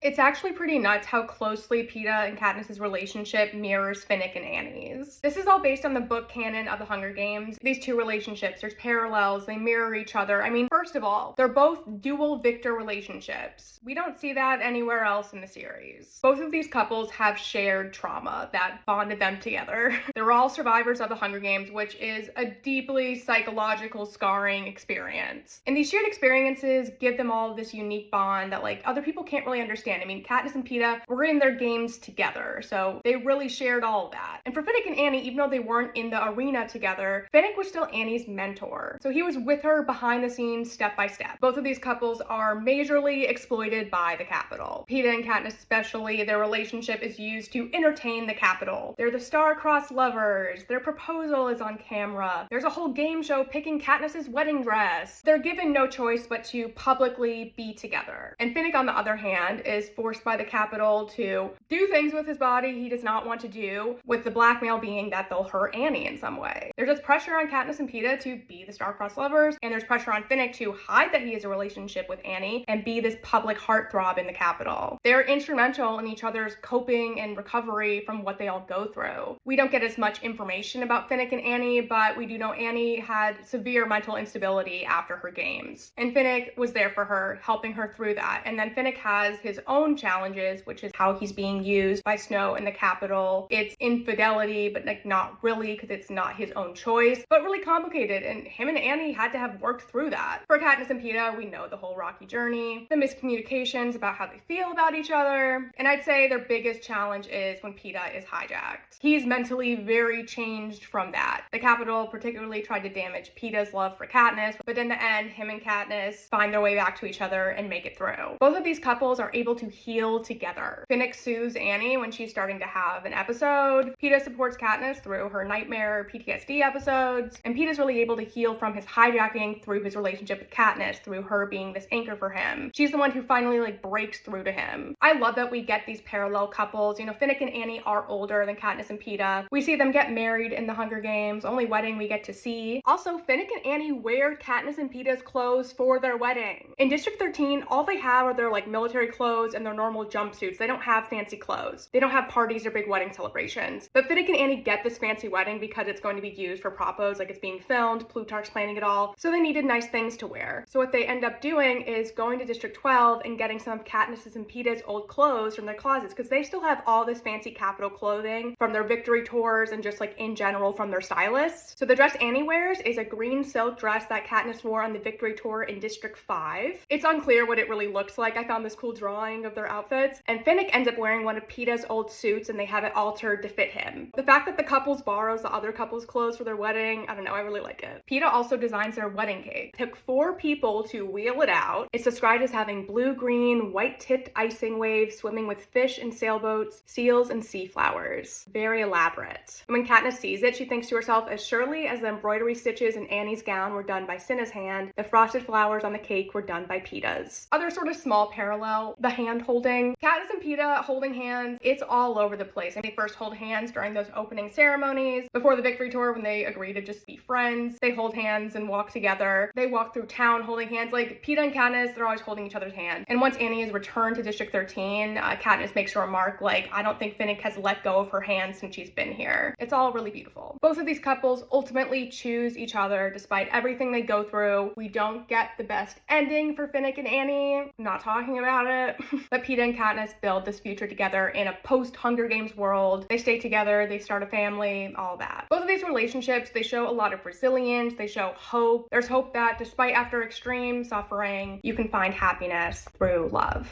It's actually pretty nuts how closely Peeta and Katniss's relationship mirrors Finnick and Annie's. This is all based on the book canon of the Hunger Games. These two relationships, there's parallels, they mirror each other. I mean, first of all, they're both dual victor relationships. We don't see that anywhere else in the series. Both of these couples have shared trauma that bonded them together. They're all survivors of the Hunger Games, which is a deeply psychological scarring experience. And these shared experiences give them all this unique bond that like other people can't really understand. I mean, Katniss and Peeta were in their games together, so they really shared all of that. And for Finnick and Annie, even though they weren't in the arena together, Finnick was still Annie's mentor. So he was with her behind the scenes, step by step. Both of these couples are majorly exploited by the Capitol. Peeta and Katniss especially, their relationship is used to entertain the Capitol. They're the star-crossed lovers. Their proposal is on camera. There's a whole game show picking Katniss's wedding dress. They're given no choice but to publicly be together. And Finnick, on the other hand, is forced by the Capitol to do things with his body he does not want to do, with the blackmail being that they'll hurt Annie in some way. There's just pressure on Katniss and Peeta to be the star-crossed lovers, and there's pressure on Finnick to hide that he has a relationship with Annie and be this public heartthrob in the Capitol. They're instrumental in each other's coping and recovery from what they all go through. We don't get as much information about Finnick and Annie, but we do know Annie had severe mental instability after her games. And Finnick was there for her, helping her through that. And then Finnick has his own challenges, which is how he's being used by Snow in the Capitol. It's infidelity, but like not really, because it's not his own choice, but really complicated. And him and Annie had to have worked through that. For Katniss and Peeta, we know the whole rocky journey, the miscommunications about how they feel about each other. And I'd say their biggest challenge is when Peeta is hijacked. He's mentally very changed from that. The Capitol particularly tried to damage Peeta's love for Katniss, but in the end, him and Katniss find their way back to each other and make it through. Both of these couples are able to heal together. Finnick soothes Annie when she's starting to have an episode. Peeta supports Katniss through her nightmare PTSD episodes, and Peeta's really able to heal from his hijacking through his relationship with Katniss, through her being this anchor for him. She's the one who finally like breaks through to him. I love that we get these parallel couples. You know, Finnick and Annie are older than Katniss and Peeta. We see them get married in the Hunger Games, only wedding we get to see. Also, Finnick and Annie wear Katniss and Peeta's clothes for their wedding. In District 13, all they have are their like military clothes and their normal jumpsuits. They don't have fancy clothes. They don't have parties or big wedding celebrations. But Finnick and Annie get this fancy wedding because it's going to be used for propos, like it's being filmed, Plutarch's planning it all, so they needed nice things to wear. So what they end up doing is going to District 12 and getting some of Katniss's and Peeta's old clothes from their closets, because they still have all this fancy Capitol clothing from their victory tours and just like in general from their stylists. So the dress Annie wears is a green silk dress that Katniss wore on the victory tour in District 5. It's unclear what it really looks like. I found this cool drawing of their outfits, and Finnick ends up wearing one of Peeta's old suits and they have it altered to fit him. The fact that the couples borrows the other couple's clothes for their wedding, I don't know, I really like it. Peeta also designs their wedding cake. It took 4 people to wheel it out. It's described as having blue-green, white-tipped icing waves swimming with fish and sailboats, seals and sea flowers. Very elaborate. And when Katniss sees it, she thinks to herself, as surely as the embroidery stitches in Annie's gown were done by Cinna's hand, the frosted flowers on the cake were done by Peeta's. Other sort of small parallel, the hand holding. Katniss and Peeta holding hands, it's all over the place. And they first hold hands during those opening ceremonies. Before the victory tour, when they agree to just be friends, they hold hands and walk together. They walk through town holding hands. Like Peeta and Katniss, they're always holding each other's hand. And once Annie is returned to District 13, Katniss makes a remark like, I don't think Finnick has let go of her hand since she's been here. It's all really beautiful. Both of these couples ultimately choose each other despite everything they go through. We don't get the best ending for Finnick and Annie. I'm not talking about it. But Peeta and Katniss build this future together in a post-Hunger Games world. They stay together, they start a family, all that. Both of these relationships, they show a lot of resilience, they show hope. There's hope that despite after extreme suffering, you can find happiness through love.